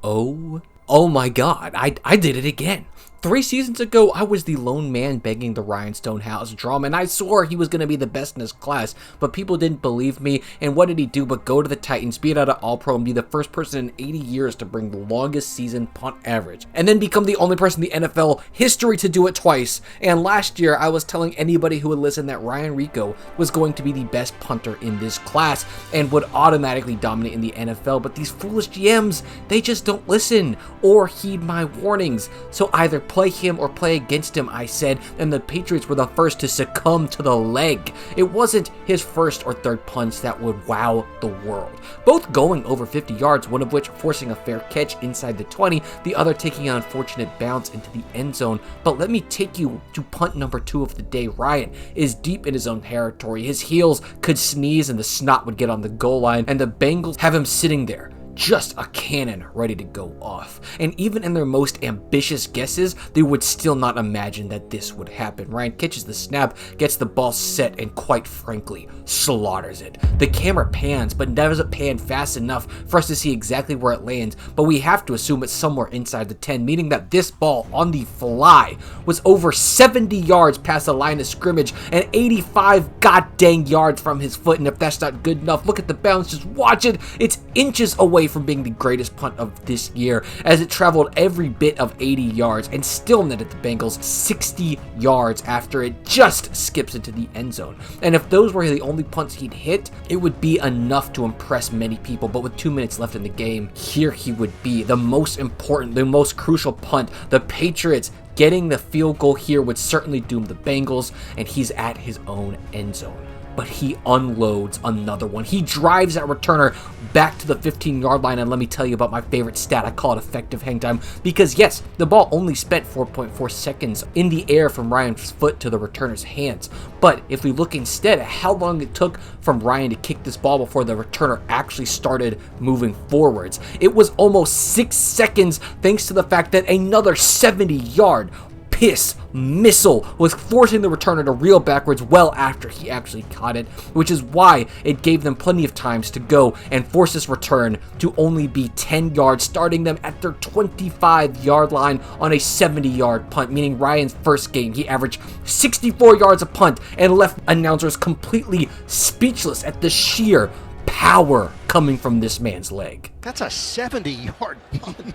Oh my God, I did it again. 3 seasons ago, I was the lone man begging the Ryan Stonehouse drum, and I swore he was going to be the best in his class, but people didn't believe me, and what did he do but go to the Titans, beat out an All-Pro, and be the first person in 80 years to bring the longest season punt average, and then become the only person in the NFL history to do it twice. And last year, I was telling anybody who would listen that Rehkow was going to be the best punter in this class, and would automatically dominate in the NFL, but these foolish GMs, they just don't listen, or heed my warnings, so either play him or play against him, I said, and the Patriots were the first to succumb to the leg. It wasn't his first or third punts that would wow the world, both going over 50 yards, one of which forcing a fair catch inside the 20, the other taking an unfortunate bounce into the end zone. But let me take you to punt number 2 of the day. Ryan is deep in his own territory. His heels could sneeze and the snot would get on the goal line, and the Bengals have him sitting there, just a cannon ready to go off. And even in their most ambitious guesses, they would still not imagine that this would happen. Ryan catches the snap, gets the ball set, and quite frankly, slaughters it. The camera pans, but doesn't pan fast enough for us to see exactly where it lands, but we have to assume it's somewhere inside the 10, meaning that this ball on the fly was over 70 yards past the line of scrimmage and 85 goddamn yards from his foot. And if that's not good enough, look at the bounce, just watch it. It's inches away from being the greatest punt of this year, as it traveled every bit of 80 yards and still netted the Bengals 60 yards after it just skips into the end zone. And if those were the only punts he'd hit, it would be enough to impress many people, but with 2 minutes left in the game, here he would be, the most important, the most crucial punt. The Patriots getting the field goal here would certainly doom the Bengals, and he's at his own end zone. But he unloads another one. He drives that returner back to the 15-yard line, and let me tell you about my favorite stat. I call it effective hang time, because yes, the ball only spent 4.4 seconds in the air from Ryan's foot to the returner's hands. But if we look instead at how long it took from Ryan to kick this ball before the returner actually started moving forwards, it was almost 6 seconds, thanks to the fact that another 70-yard piss missile was forcing the returner to reel backwards well after he actually caught it, which is why it gave them plenty of times to go and force this return to only be 10 yards, starting them at their 25-yard line on a 70-yard punt, meaning Ryan's first game, he averaged 64 yards a punt and left announcers completely speechless at the sheer power coming from this man's leg. That's a 70-yard punt.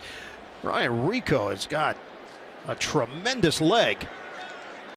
Ryan Rehkow has got a tremendous leg.